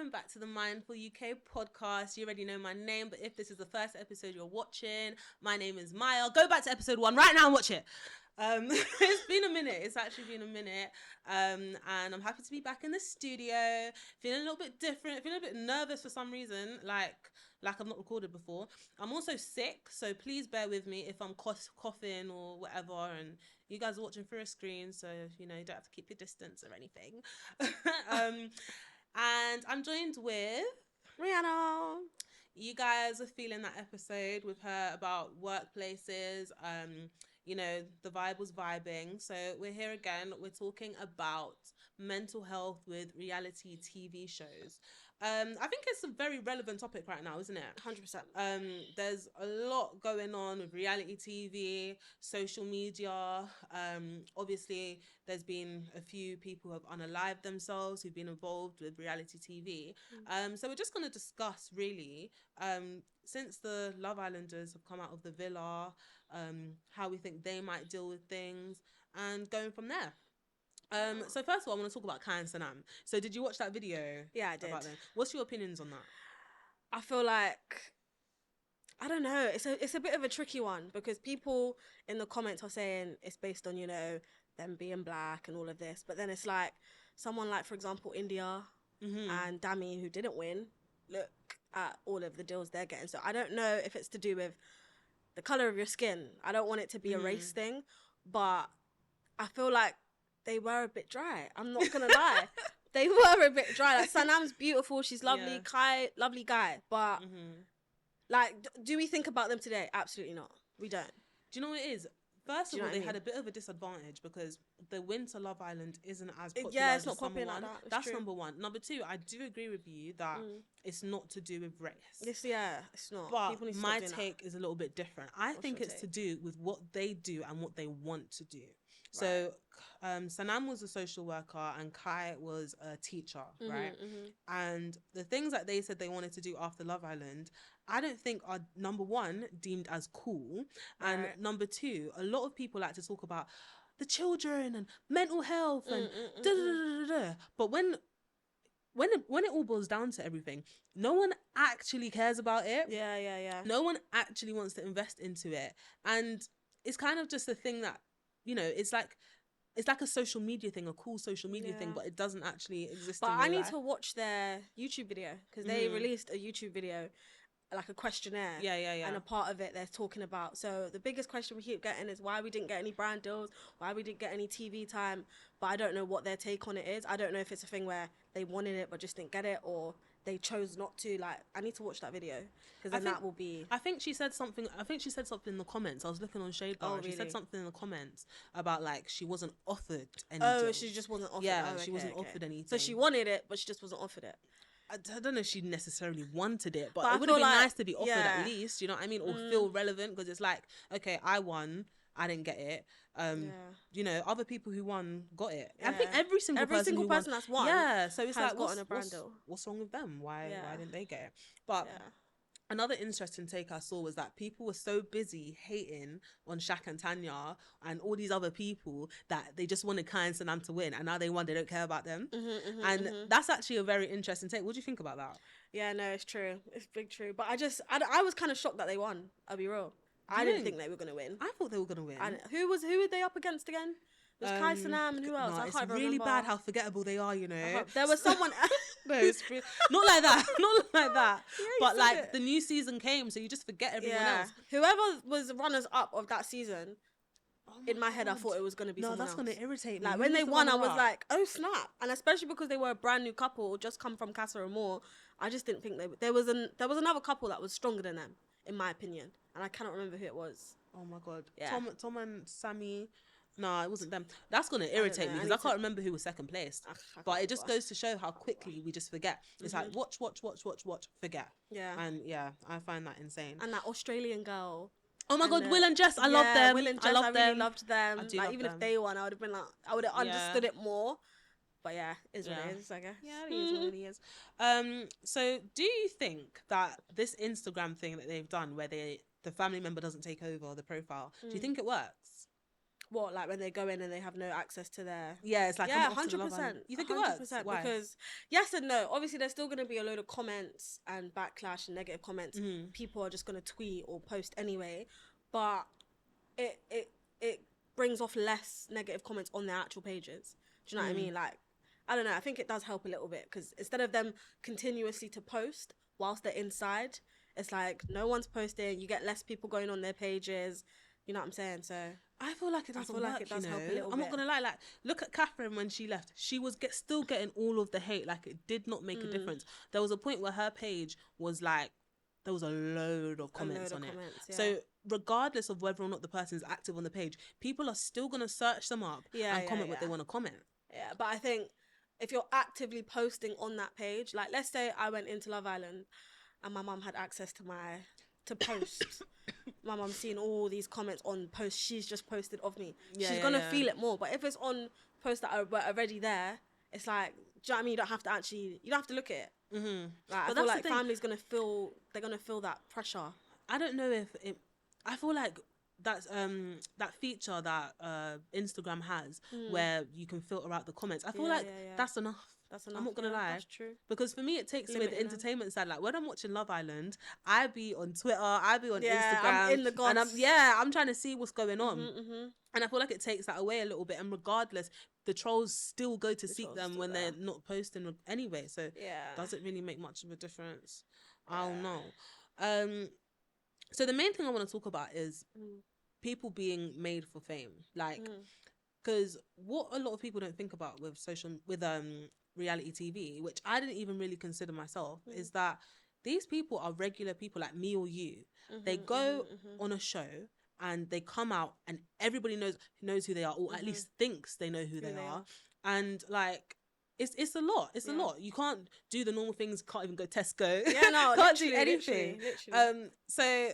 welcome back to the Mindful UK podcast. You already know my name, but if this is the first episode you're watching, my name is Maya. Go back to episode 1 right now and watch it. It's been a minute. It's actually been a minute. And I'm happy to be back in the studio. Feeling a little bit different. Feeling a bit nervous for some reason, like I've not recorded before. I'm also sick, so please bear with me if I'm coughing or whatever. And you guys are watching through a screen, so you don't have to keep your distance or anything. And I'm joined with Rianna. You guys are feeling that episode with her about workplaces. The vibe was vibing. So we're here again. We're talking about mental health with reality TV shows. I think it's a very relevant topic right now, isn't it? 100%. There's a lot going on with reality TV, social media. Obviously, there's been a few people who have unalived themselves who've been involved with reality TV. So we're just going to discuss really, since the Love Islanders have come out of the villa, how we think they might deal with things, and going from there. So first of all, I want to talk about Kai and Sanam. So did you watch that video? Yeah, I did. About them? What's your opinions on that? I feel like, I don't know, it's a bit of a tricky one because people in the comments are saying it's based on, them being black and all of this. But then it's like someone like, for example, India and Dami, who didn't win, look at all of the deals they're getting. So I don't know if it's to do with the colour of your skin. I don't want it to be a race thing, but I feel like they were a bit dry. I'm not going to lie. They were a bit dry. Like, Sanam's beautiful. She's lovely. Yeah. Kai, lovely guy. But, do we think about them today? Absolutely not. We don't. Do you know what it is? First of all, they had a a bit of a disadvantage because the Winter Love Island isn't as popular Yeah, as it's not the summer popular one. like that. It's That's true. number one. Number two, I do agree with you that it's not to do with race. It's not. But People need to my stop doing take is a little bit different. I think your it's to take? do with what they do and what they want to do. So Sanam was a social worker and Kai was a teacher, right? And the things that they said they wanted to do after Love Island, I don't think are, number one, deemed as cool. And number two, a lot of people like to talk about the children and mental health and da-da-da-da-da. But when it all boils down to everything, no one actually cares about it. Yeah. No one actually wants to invest into it. And it's kind of just a thing that, it's like a social media thing, a cool social media thing, but it doesn't actually exist. But in I real need life. to watch their YouTube video because they released a YouTube video, like a questionnaire. Yeah. And a part of it they're talking about. So the biggest question we keep getting is why we didn't get any brand deals, why we didn't get any TV time. But I don't know what their take on it is. I don't know if it's a thing where they wanted it but just didn't get it, or they chose not to. Like, I need to watch that video because then that will be. I think she said something. In the comments. I was looking on Shade Bar. Oh, and she really? said something in the comments about like she wasn't offered any. Oh, deals. she just wasn't offered. Yeah, Oh, she wasn't offered anything. So she wanted it, but she just wasn't offered it. I don't know if she necessarily wanted it, but I it would have feel been like- nice to be offered at least. You know what I mean, or feel relevant, because it's like, okay, I won, I didn't get it. Other people who won got it. I think every single person who won, that's won. Yeah, so it's has like, gotten a brand deal. what's wrong with them? Why didn't they get it? But another interesting take I saw was that people were so busy hating on Shaq and Tanya and all these other people that they just wanted Kai and Sanam to win, and now they won, they don't care about them. And that's actually a very interesting take. What do you think about that? Yeah, no, it's true. It's big true. But I was kind of shocked that they won. I'll be real. I didn't think they were going to win. I thought they were going to win. Who were they up against again? It was Kai, Sanam, and who else? No, I it's can't really remember. bad how forgettable they are, There was someone. No, it's not like that. Not like that. you But said like it. the new season came, so you just forget everyone else. Whoever was runners up of that season, in my head, I thought it was going to be someone else. No, that's going to irritate me. Like, Who when they was the won, I was runner-up? like, oh, snap. And especially because they were a brand new couple, just come from Casa Amor, I just didn't think there was another couple that was stronger than them, in my opinion. And I cannot remember who it was. Oh my God. Yeah. Tom and Sammy. No, it wasn't them. That's going to irritate me because I can't remember who was second placed. But it just goes to show how quickly we just forget. It's like, watch, forget. Yeah. And yeah, I find that insane. And that Australian girl. Oh my God, Will and Jess, I love them. Will and Jess, I really loved them. I do like, love even them. if they won, I would have been like, I would have understood it more. But yeah, it's what it is, I guess. Yeah, it is what it is. So do you think that this Instagram thing that they've done where the family member doesn't take over the profile, do you think it works? What, like when they go in and they have no access to their... Yeah, it's like, Yeah, I'm off to the Love Island. 100%. You think it works? Why? Because yes and no. Obviously, there's still going to be a load of comments and backlash and negative comments. People are just going to tweet or post anyway, but it brings off less negative comments on their actual pages. Do you know what I mean? Like, I don't know. I think it does help a little bit because instead of them continuously to post whilst they're inside, it's like no one's posting. You get less people going on their pages. You know what I'm saying? So I feel like it doesn't work, like it does help a little I'm bit. not gonna lie. Like, look at Catherine when she left. She was still getting all of the hate. Like, it did not make a difference. There was a point where her page was like, there was a load of comments on it. Yeah. So regardless of whether or not the person is active on the page, people are still gonna search them up and comment what they want to comment. Yeah, but I think if you're actively posting on that page, like let's say I went into Love Island and my mum had access to post. My mum's seen all these comments on posts she's just posted of me. She's gonna feel it more. But if it's on posts that were already there, it's like, do you know what I mean? You don't have to look at it. Like, I feel like family's gonna feel that pressure. I don't know if it. I feel like that's that feature that Instagram has where you can filter out the comments. I feel like that's enough. I'm not gonna lie. That's true. Because for me, it takes away the entertainment side. Like when I'm watching Love Island, I be on Twitter, I be on Instagram, I'm in the gods. and I'm trying to see what's going on. And I feel like it takes that away a little bit. And regardless, the trolls still go to seek them when they're not posting anyway. So does it really make much of a difference? I don't know. So the main thing I want to talk about is people being made for fame, like, because what a lot of people don't think about with reality TV, which I didn't even really consider myself, is that these people are regular people like me or you. They go on a show and they come out and everybody knows who they are, or at least thinks they know who they are. And like, it's a lot. It's a lot. You can't do the normal things. Can't even go Tesco. Yeah, no, can't do anything. Literally. So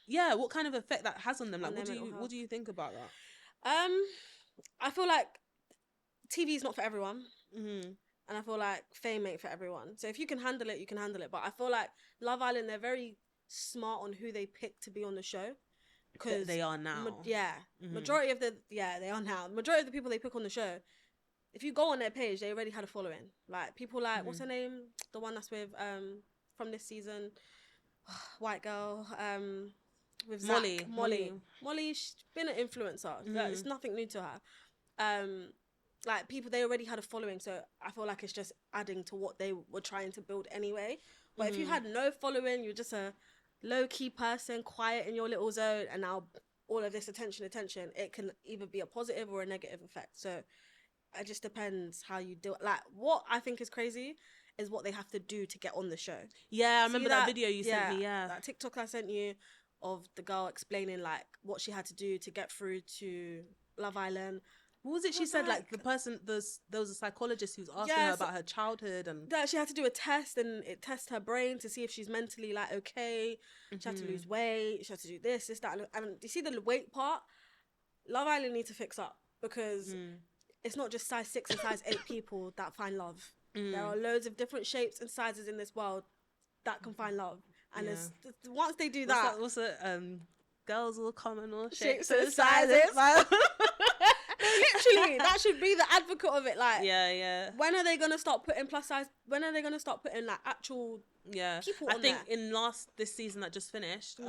yeah, what kind of effect that has on them? Like, what do you think about that? I feel like TV is not for everyone. And I feel like fame ain't for everyone. So if you can handle it, you can handle it. But I feel like Love Island, they're very smart on who they pick to be on the show. Because they are now. Majority of they are now. Majority of the people they pick on the show, if you go on their page, they already had a following. Like people like, what's her name? The one that's with from this season, white girl, with Molly, she's been an influencer. Like, it's nothing new to her. Like people, they already had a following, so I feel like it's just adding to what they were trying to build anyway. But if you had no following, you're just a low-key person, quiet in your little zone, and now all of this attention, it can either be a positive or a negative effect. So it just depends how you do it. Like, what I think is crazy is what they have to do to get on the show. Yeah, I remember that video you sent me. Yeah, that TikTok I sent you of the girl explaining like what she had to do to get through to Love Island. What was it she said? Like the person, there was a psychologist who was asking her about her childhood, and that she had to do a test, and it tests her brain to see if she's mentally like okay. She had to lose weight. She had to do this, that, and you see the weight part. Love Island need to fix up because it's not just size 6 and size 8 people that find love. There are loads of different shapes and sizes in this world that can find love, and once they do that, what's it? Girls will come in all shapes and sizes. Literally, that should be the advocate of it. Like, when are they gonna start putting plus size? When are they gonna start putting like actual people on there? I think this season that just finished,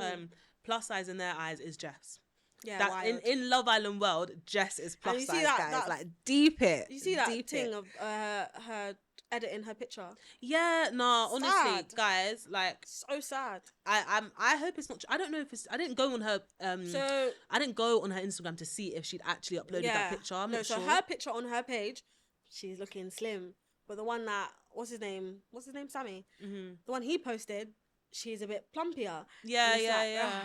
plus size in their eyes is Jess. Yeah, that in Love Island world, Jess is plus size, guys. Like, deep it. You see that thing of her editing her picture? Yeah, no, honestly, sad. Guys, like, so sad. I hope it's not. I don't know if it's. I didn't go on her. I didn't go on her Instagram to see if she'd actually uploaded that picture. I'm not sure. So her picture on her page, she's looking slim. But the one that what's his name, Sammy. The one he posted, she's a bit plumpier. Yeah.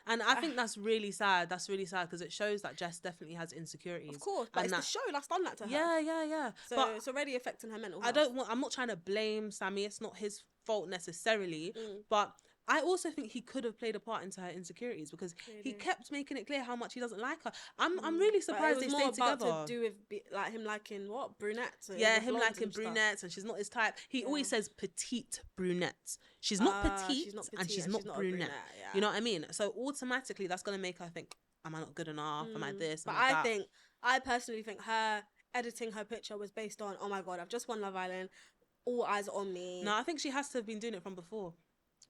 And I think that's really sad. That's really sad because it shows that Jess definitely has insecurities. Of course, but it's the show that's done that to her. Yeah. So but it's already affecting her mental health. I'm not trying to blame Sammy. It's not his fault necessarily. But I also think he could have played a part into her insecurities because he kept making it clear how much he doesn't like her. I'm really surprised they stayed together. To do with like him liking what brunettes. Him liking brunettes, and she's not his type. He always says petite brunettes. She's not petite, and she's not brunette. You know what I mean? So automatically, that's gonna make her think, am I not good enough? Am I this? But Am I that? I personally think her editing her picture was based on, oh my God, I've just won Love Island. All eyes are on me. No, I think she has to have been doing it from before.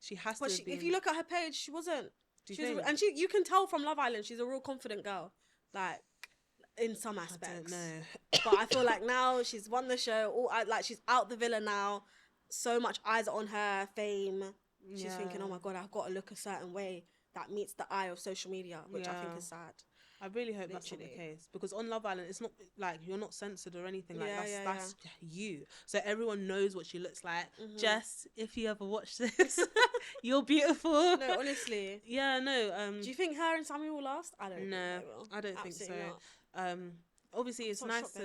She has to have been. If you look at her page, she wasn't. Do you think? And you can tell from Love Island, she's a real confident girl. Like, in some aspects. I don't know. But I feel like now she's won the show. She's out the villa now. So much eyes are on her, fame. She's thinking, oh my God, I've got to look a certain way that meets the eye of social media, which I think is sad. I really hope that's not the case, because on Love Island, it's not like you're not censored or anything. Like that's you. So everyone knows what she looks like. Jess, if you ever watch this, you're beautiful. No, honestly. Yeah, no. Do you think her and Sammy will last? I don't. No, I don't Absolutely think so. Not. Obviously it's nice to.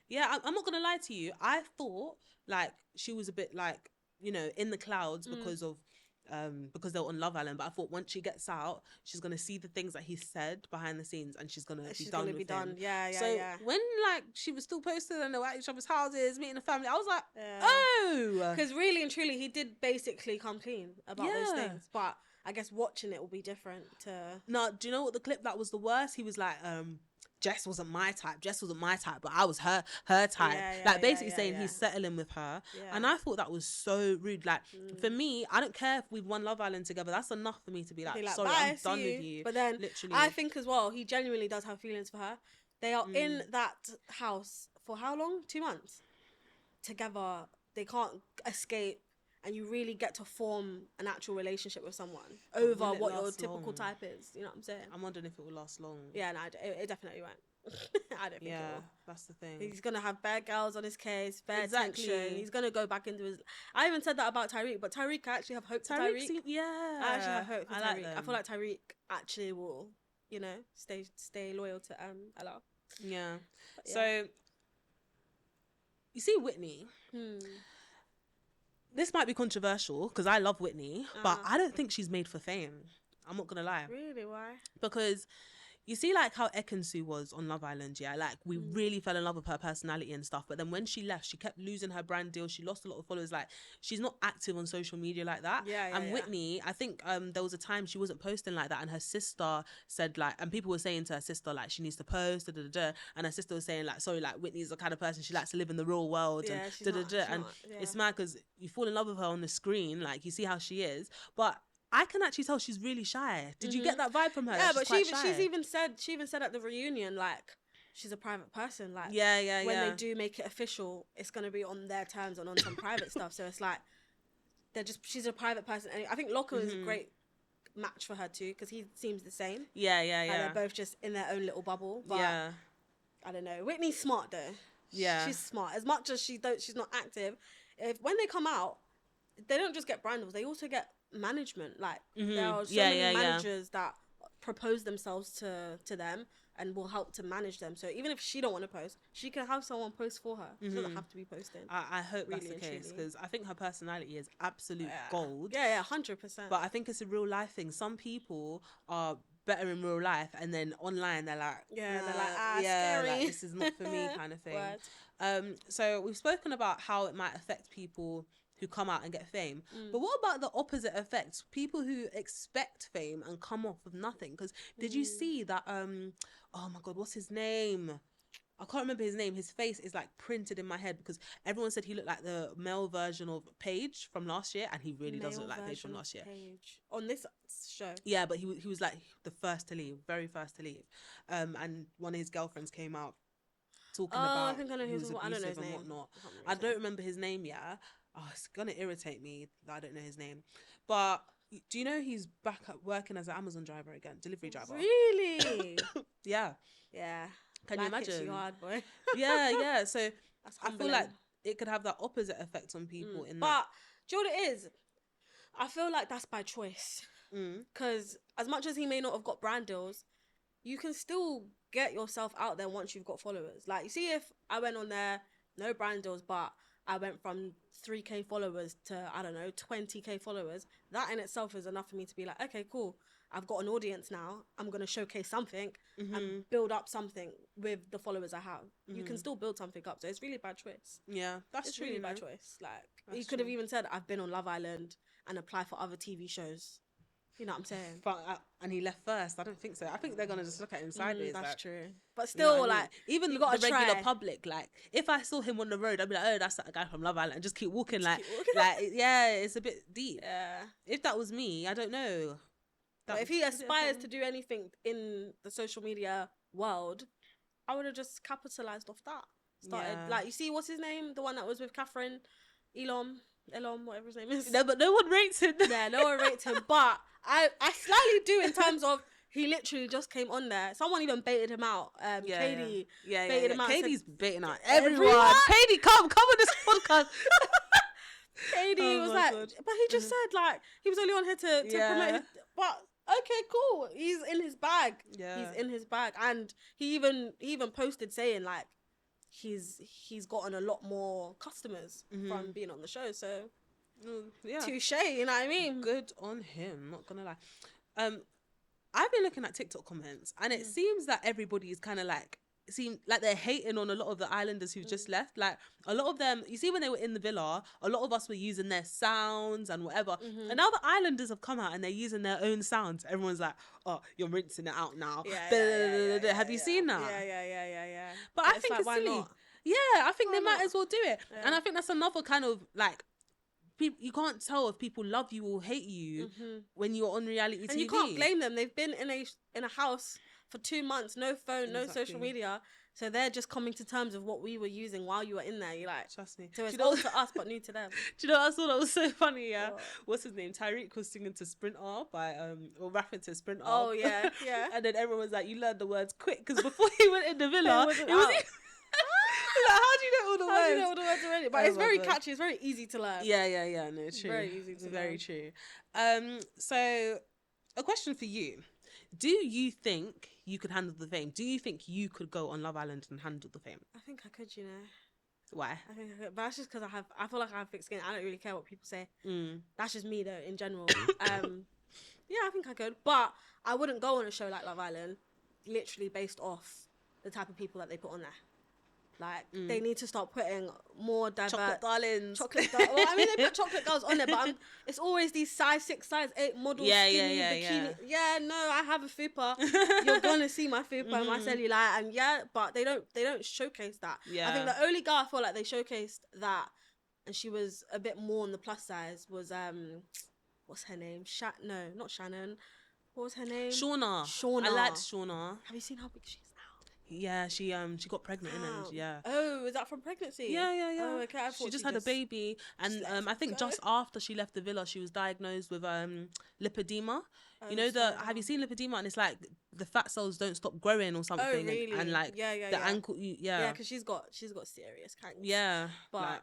Yeah, I'm not gonna lie to you. I thought like she was a bit like, you know, in the clouds because they're on Love Island, but I thought once she gets out, she's gonna see the things that he said behind the scenes, and she's gonna be done with him. So when like she was still posted and they were at each other's houses, meeting the family, I was like, oh, because really and truly, he did basically come clean about those things. But I guess watching it will be different. No, do you know what the clip that was the worst? He was like, Jess wasn't my type. Jess wasn't my type, but I was her type. Basically saying he's settling with her. And I thought that was so rude. Like, for me, I don't care if we've won Love Island together. That's enough for me to be like, sorry, I'm done with you. But then, literally, I think as well, he genuinely does have feelings for her. They are in that house for how long? 2 months together. They can't escape. And you really get to form an actual relationship with someone over what your typical type is. You know what I'm saying? I'm wondering if it will last long. Yeah, no, it definitely won't. I don't think it will. That's the thing. He's going to have bare girls on his case, bare tension. He's going to go back into his... I even said that about Tyreek, but Tyreek, I actually have hope for Tyreek. I actually have hope for Tyreek. I feel like Tyreek actually will, you know, stay loyal to Ella. Yeah. So, you see Whitney... This might be controversial because I love Whitney, but I don't think she's made for fame. I'm not gonna lie. Really? Why? Because you see, like how Ekansu was on Love Island, yeah? Like, we really fell in love with her personality and stuff. But then when she left, she kept losing her brand deal. She lost a lot of followers. Like, she's not active on social media like that. And Whitney, I think there was a time she wasn't posting like that. And her sister said, like, and people were saying to her sister, like, she needs to post, And her sister was saying, like, sorry, like, Whitney's the kind of person she likes to live in the real world. And it's mad because you fall in love with her on the screen. Like, you see how she is. But I can actually tell she's really shy. Did you get that vibe from her? Yeah, but she even said at the reunion, like, she's a private person. Like, when they do make it official, it's gonna be on their terms and on some private stuff. So it's like she's a private person. And I think Loco is a great match for her too, because he seems the same. Yeah. And they're both just in their own little bubble. But I don't know. Whitney's smart though. Yeah, she's smart. As much as she's not active. When they come out, they don't just get brand deals, they also get management. Like, there are so many managers that propose themselves to them and will help to manage them. So even if she don't want to post, she can have someone post for her. She doesn't have to be posting. I hope really that's the case, because I think her personality is absolute gold. 100%. But I think it's a real life thing. Some people are better in real life, and then online they're like, scary. Like, this is not for me, kind of thing. So we've spoken about how it might affect people who come out and get fame. But what about the opposite effects? People who expect fame and come off with nothing. Because did you see that, oh my God, what's his name? I can't remember his name. His face is like printed in my head because everyone said he looked like the male version of Paige from last year, and he really does look like Paige from last year. On this show. Yeah, but he was like the first to leave, very first to leave. And one of his girlfriends came out talking about I think I know who's abusive I don't know his and name. whatnot. I don't remember his name, yeah. Oh, it's gonna irritate me that I don't know his name. But do you know he's back at working as an Amazon driver again, delivery driver? Really? Yeah. Can you imagine? You hard, boy. yeah. So That's I feel like it could have that opposite effect on people. But do you know what it is? I feel like that's by choice. Because as much as he may not have got brand deals, you can still get yourself out there once you've got followers. Like, you see, if I went on there, no brand deals, but I went from 3k followers to, I don't know, 20k followers, that in itself is enough for me to be like, okay, cool, I've got an audience now, I'm going to showcase something and build up something with the followers I have. You can still build something up. So it's really bad choice. Yeah, that's it's true. It's really bad choice. Like, you could have even said, I've been on Love Island and apply for other TV shows. You know what I'm saying? And he left first. I don't think so. I think they're gonna just look at him sideways. That's like, true. But you know still, what I mean? like, Even you the gotta regular try. public, like, if I saw him on the road, I'd be like, oh, that's that guy from Love Island, and just keep walking. Just Like, keep walking. like, yeah, it's a bit deep. Yeah. If that was me, I don't know. But if he aspires to do anything in the social media world, I would have just capitalized off that. Started like, you see, what's his name? The one that was with Catherine, Elon, whatever his name is. No, but no one rates him. Yeah, no one rates him. But I slightly do in terms of he literally just came on there. Someone even baited him out. Katie baited him out. Katie's baiting out everyone. Katie, come on this podcast. Katie was like, God. But he just said like he was only on here to promote his, but okay, cool. He's in his bag. Yeah. He's in his bag. And he even posted saying like he's gotten a lot more customers from being on the show. So touche, you know what I mean? Good on him, not gonna lie. I've been looking at TikTok comments and it seems that everybody is kind of like they're hating on a lot of the islanders who've just left. Like a lot of them, you see, when they were in the villa, a lot of us were using their sounds and whatever. And now the islanders have come out and they're using their own sounds. Everyone's like, oh, you're rinsing it out now. Have you seen that? Yeah. But I think like, it's silly. Not? Yeah, I think they might as well do it. Yeah. And I think that's another kind of like, you can't tell if people love you or hate you when you're on reality TV. And you can't blame them. They've been in a house for 2 months, no phone, no social media. So they're just coming to terms with what we were using while you were in there. You're like, trust me. So it's old to us, but new to them. Do you know what I thought that was so funny? Yeah. What's his name? Tyreek was singing to Sprinter or rapping to Sprinter. Oh yeah. And then everyone was like, you learned the words quick, because before he went in the villa, it was like, how do you know all the words? How do you know all the words already? But it's very catchy. It's very easy to learn. Yeah. No, true. Very easy to learn. Very true. So a question for you. Do you think you could handle the fame? Do you think you could go on Love Island and handle the fame? I think I could, you know. Why? I think I could. But that's just because I feel like I have thick skin. I don't really care what people say. That's just me though, in general. Yeah, I think I could. But I wouldn't go on a show like Love Island, literally based off the type of people that they put on there. Like, they need to start putting more diverse... Chocolate darlings. Well, I mean, they put chocolate girls on there, but it's always these size 6, size 8 models, skinny, bikini. Yeah, no, I have a fupa. You're going to see my fupa and my cellulite. And but they don't showcase that. Yeah. I think the only girl I feel like they showcased that, and she was a bit more on the plus size, was, what's her name? No, not Shannon. What was her name? Shauna. I liked Shauna. Have you seen how big she is? Yeah, she got pregnant Oh, is that from pregnancy? Yeah. Oh, okay. I thought she just had a baby, and I think just after she left the villa, she was diagnosed with lipedema. Oh, you know have you seen lipedema? And it's like the fat cells don't stop growing or something. Oh, really? And like the ankle. Yeah, because she's got serious cancer. Yeah, but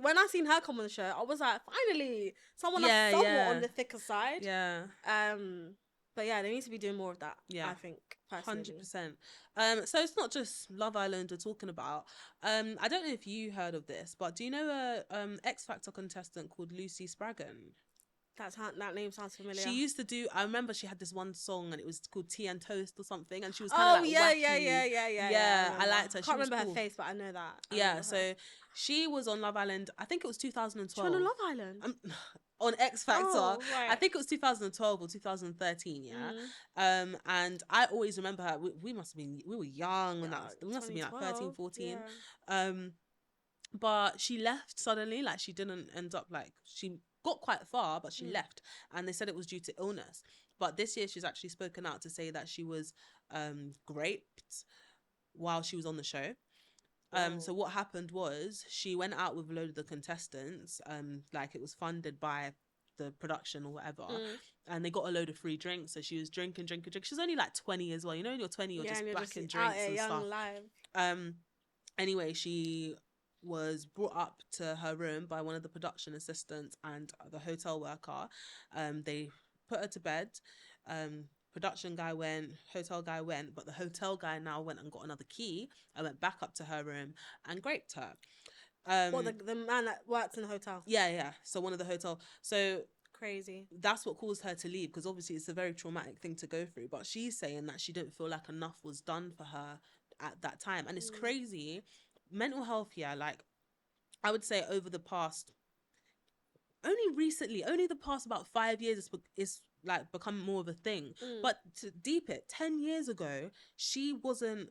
when I seen her come on the show, I was like, finally, someone that's somewhat on the thicker side. Yeah. But yeah, they need to be doing more of that. Yeah, I think. 100%. So it's not just Love Island we're talking about. I don't know if you heard of this, but do you know a X Factor contestant called Lucy Spraggan? That name sounds familiar. She used to do. I remember she had this one song and it was called Tea and Toast or something, and she was kind of like wacky. Yeah. I liked her. I can't remember her face, but I know that. So she was on Love Island. I think it was 2012. She was on Love Island. On X Factor, I think it was 2012 or 2013. And I always remember her. We were young when we must have been like 13, 14. But she left suddenly. Like, she didn't end up, like, she got quite far, but she left, and they said it was due to illness. But this year she's actually spoken out to say that she was raped while she was on the show. So what happened was she went out with a load of the contestants, like it was funded by the production or whatever, and they got a load of free drinks. So she was drinking. She's only like 20 as well. You know, when you're 20, you're just backing drinks and stuff. Anyway, she was brought up to her room by one of the production assistants and the hotel worker. They put her to bed. Production guy went, hotel guy went, but the hotel guy now went and got another key and went back up to her room and raped her. The man that works in the hotel? Yeah. So one of the hotel. So crazy. That's what caused her to leave, because obviously it's a very traumatic thing to go through. But she's saying that she didn't feel like enough was done for her at that time. And it's crazy. Mental health, like, I would say over the past only recently, only the past about 5 years, is like become more of a thing. But to deep it, 10 years ago, she wasn't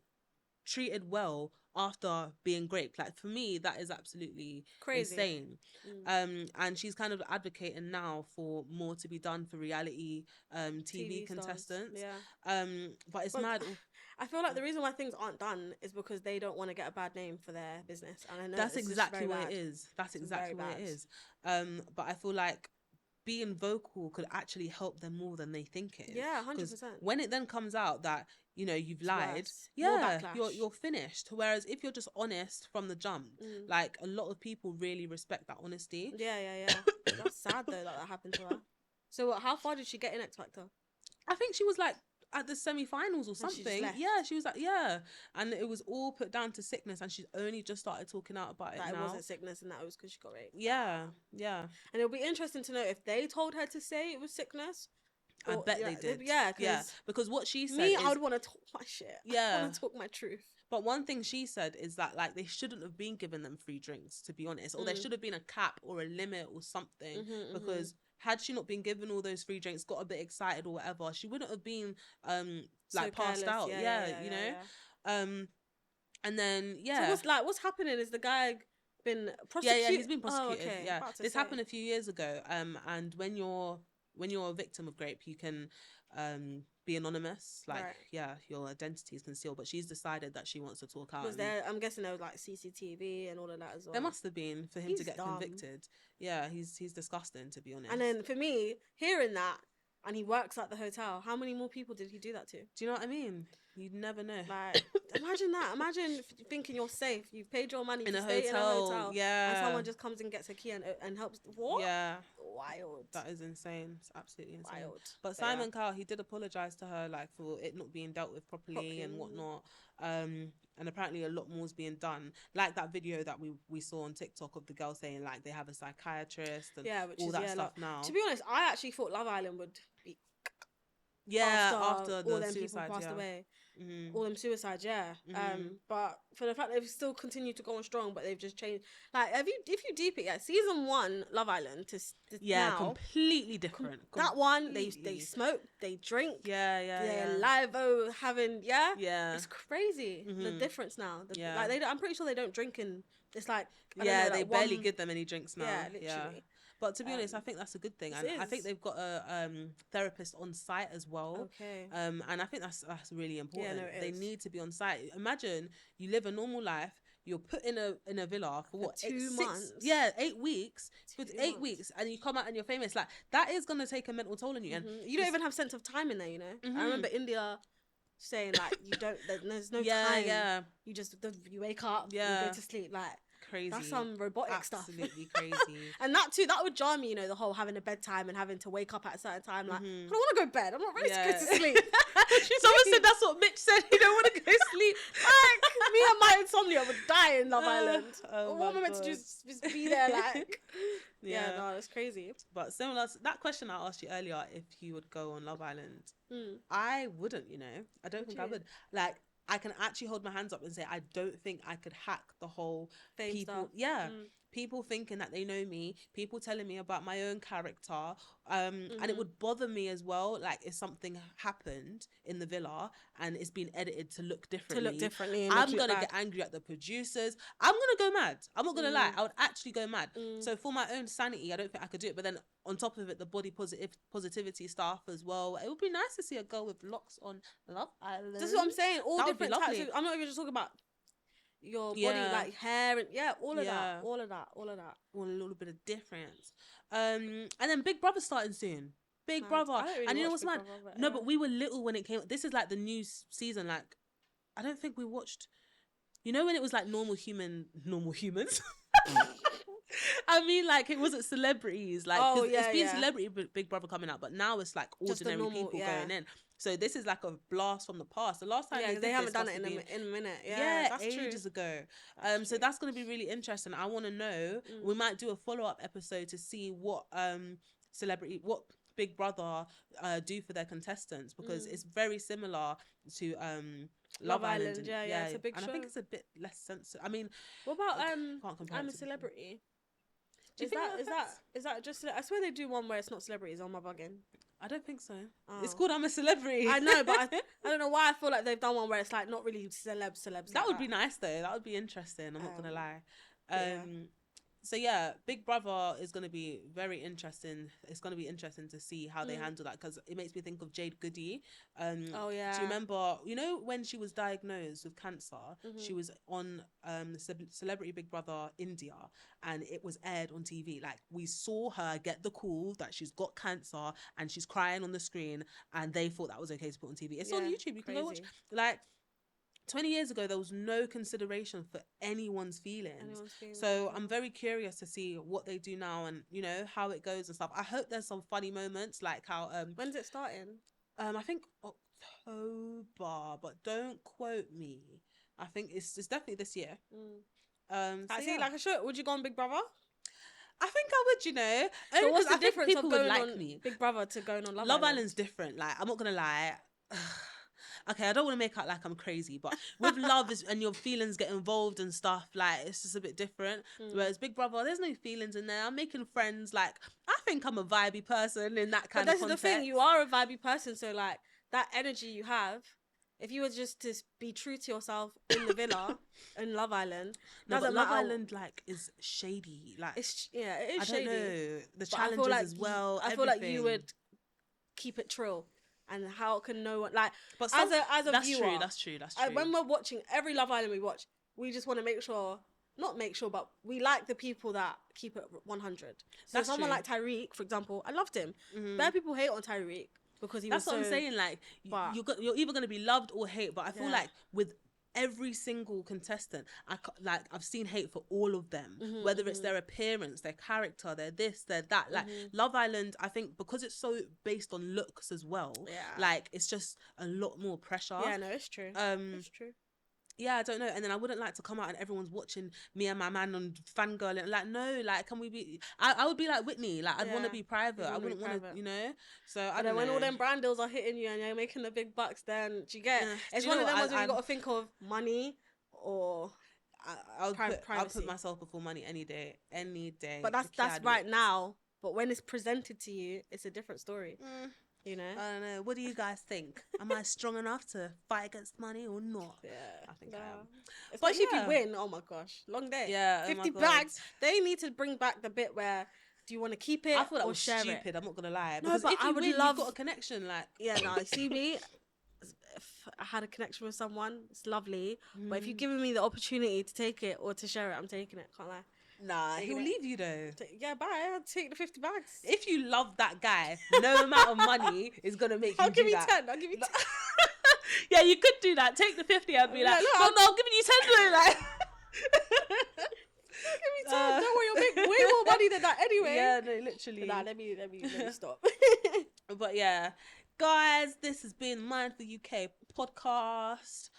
treated well after being raped. Like, for me, that is absolutely Crazy. insane. And she's kind of advocating now for more to be done for reality TV contestants. Stars. But it's mad. I feel like the reason why things aren't done is because they don't want to get a bad name for their business. And I know that's exactly what it is. That's exactly what it is. But I feel like being vocal could actually help them more than they think it is. Yeah, 100%. When it then comes out that, you know, you've lied, you're finished. Whereas if you're just honest from the jump, like, a lot of people really respect that honesty. Yeah. That's sad though that happened to her. So how far did she get in X Factor? I think she was like at the semi-finals or something. She was like, and it was all put down to sickness, and she's only just started talking out about it now. It wasn't sickness, and that it was because she got raped. Yeah. And it'll be interesting to know if they told her to say it was sickness. I bet they did. Because what she said, I would want to talk my shit. I want to talk my truth. But one thing she said is that, like, they shouldn't have been giving them free drinks, to be honest, or there should have been a cap or a limit or something, because had she not been given all those free drinks, got a bit excited or whatever, she wouldn't have been like passed out. You know. And then So what's happening? Is the guy been prosecuted? Yeah, he's been prosecuted. This happened a few years ago. And when you're a victim of rape, you can be anonymous. Like, your identity is concealed. But she's decided that she wants to talk out. I'm guessing there was like CCTV and all of that as well. There must have been for him to get convicted. Yeah, he's disgusting, to be honest. And then for me, hearing that, and he works at the hotel, how many more people did he do that to? Do you know what I mean? You'd never know. Like, imagine that. Imagine thinking you're safe. You've paid your money in to a stay hotel. in a hotel. Yeah. And someone just comes and gets a key and helps. What? Yeah. Wild. That is insane. It's absolutely insane. Wild. But Simon Cowell, he did apologise to her, like, for it not being dealt with properly and whatnot. And apparently a lot more is being done. Like that video that we saw on TikTok of the girl saying, like, they have a psychiatrist and all that stuff now. To be honest, I actually thought Love Island would be after the all them suicides, people passed away. All them suicides, but for the fact they've still continued to go on strong, but they've just changed. Like, if you deep it, season 1 Love Island to now, completely different. That one, they smoke, they drink, they're live having it's crazy the difference now. Like, I'm pretty sure they don't drink in. It's like they barely give them any drinks now. Yeah, literally. But to be honest, I think that's a good thing, and I think they've got a therapist on site as well. Okay. And I think that's really important. Yeah, no, they need to be on site. Imagine you live a normal life. You're put in a villa for what? 2 months. 8 weeks. For 8 weeks, and you come out and you're famous. Like, that is gonna take a mental toll on you. And you don't even have sense of time in there. You know. I remember India saying, like, you don't. There's no time. Yeah. You just you wake up. Yeah. You go to sleep. Like. Crazy. That's some robotic stuff. Absolutely crazy. And that too, that would jar me, you know, the whole having a bedtime and having to wake up at a certain time. Like, I don't want to go to bed. I'm not ready to go to sleep. Someone said that's what Mitch said. He don't want to go sleep. Like, me and my insomnia would die in Love Island. What am I meant to just be there? Like, no, it's crazy. But similar to that question I asked you earlier, if you would go on Love Island, I wouldn't. You know, I don't think I would. Like, I can actually hold my hands up and say I don't think I could hack the whole fame people. stuff. Yeah. People thinking that they know me, people telling me about my own character, and it would bother me as well. Like, if something happened in the villa and it's been edited to look differently, I'm gonna get angry at the producers. I'm gonna go mad. I'm not gonna lie. I would actually go mad. So for my own sanity, I don't think I could do it. But then on top of it, the body positivity stuff as well. It would be nice to see a girl with locks on Love Island. This is what I'm saying. All different types of, I'm not even just talking about your body, like hair and all of that. A little bit of difference. And then Big Brother's starting soon. Big Brother. Really, and you know what's mad? No, but we were little when it came. This is like the new season. Like, I don't think we watched. You know when it was like normal humans. I mean, like, it wasn't celebrities. Like, it's been celebrity Big Brother coming out, but now it's like ordinary people going in. So this is like a blast from the past. The last time they haven't done it in a minute. That's ages ago. So that's going to be really interesting. I want to know. We might do a follow-up episode to see what what Big Brother do for their contestants, because it's very similar to Love Island. Yeah, it's a big show. And I think it's a bit less sensitive. I mean, what about can't compare I'm a Celebrity? Is that just? I swear they do one where it's not celebrities. On my bugging. I don't think so. Oh. It's called I'm a Celebrity. I know, but I don't know why I feel like they've done one where it's like not really celebs. That would be nice though. That would be interesting. I'm not gonna lie. So yeah, Big Brother is going to be very interesting. It's going to be interesting to see how they handle that, because it makes me think of Jade Goodie. Oh yeah. Do you remember? You know when she was diagnosed with cancer, she was on Celebrity Big Brother India, and it was aired on TV. Like we saw her get the call that she's got cancer, and she's crying on the screen, and they thought that was okay to put on TV. It's on YouTube. You can go watch. Like 20 years ago, there was no consideration for anyone's feelings. So I'm very curious to see what they do now, and you know how it goes and stuff. I hope there's some funny moments, like how when's it starting? I think October, but don't quote me. I think it's definitely this year. I see, like a show. Would you go on Big Brother? I think I would, you know. So what's the difference of going like on Big Brother to going on Love Island? Love Island's different. Like I'm not gonna lie. Okay, I don't want to make out like I'm crazy, but with love and your feelings get involved and stuff, like it's just a bit different. Whereas Big Brother, there's no feelings in there. I'm making friends. Like I think I'm a vibey person in that kind of context. But that's the thing, you are a vibey person, so like that energy you have, if you were just to be true to yourself in the villa in Love Island, Love Island like is shady. Like it is shady. I don't know the challenges as well. I feel like you would keep it trill. And how can no one like? But as a that's viewer, that's true. When we're watching every Love Island we watch, we just want to make sure, but we like the people that keep it 100. So that's someone like Tyreek, for example, I loved him. Bad people hate on Tyreek because that's what I'm saying. Like you're either gonna be loved or hate. But I feel like with every single contestant, I've seen hate for all of them, whether it's their appearance, their character, their this, their that. Like Love Island, I think because it's so based on looks as well, like it's just a lot more pressure. Yeah, no, it's true. It's true. Yeah, I don't know. And then I wouldn't like to come out and everyone's watching me and my man on fangirl and like, no, like, can we be? I would be like Whitney, like I'd want to be private. I wouldn't want to, you know. So I don't know. When all them brand deals are hitting you and you're making the big bucks, then do you get? It's one of them ones where you got to think of money or. I'll put myself before money any day. But that's right now. But when it's presented to you, it's a different story. You know, I don't know. What do you guys think? Am I strong enough to fight against money or not? Yeah, I think I am. Especially if you win. Oh my gosh, long day. Yeah, 50 bags. They need to bring back the bit where do you want to keep it? I thought that was share stupid. It? I'm not gonna lie. No, because but if you I would win, love. You've got a connection. Like see me. If I had a connection with someone, it's lovely. But if you've given me the opportunity to take it or to share it, I'm taking it. Can't lie. Nah, he'll leave you though. Yeah, bye. I'll take the 50 bags. If you love that guy, no amount of money is gonna make you do that. I'll give you 10. Yeah, you could do that. Take the 50. I'd be like, no, I'm giving you 10. Though, like, give me 10. Don't worry, you'll make way more money than that anyway. Yeah, no, literally. Nah, let me stop. But yeah, guys, this has been Mind for UK podcast.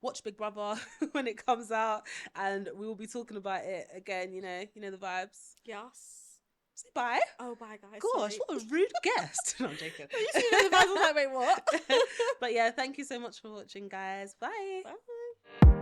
Watch Big Brother when it comes out, and we will be talking about it again. You know the vibes. Yes. Say bye. Oh, bye, guys. Gosh, sorry. what a rude guest. No, I'm joking. You see the vibes? I was like, wait, what? But yeah, thank you so much for watching, guys. Bye. Bye.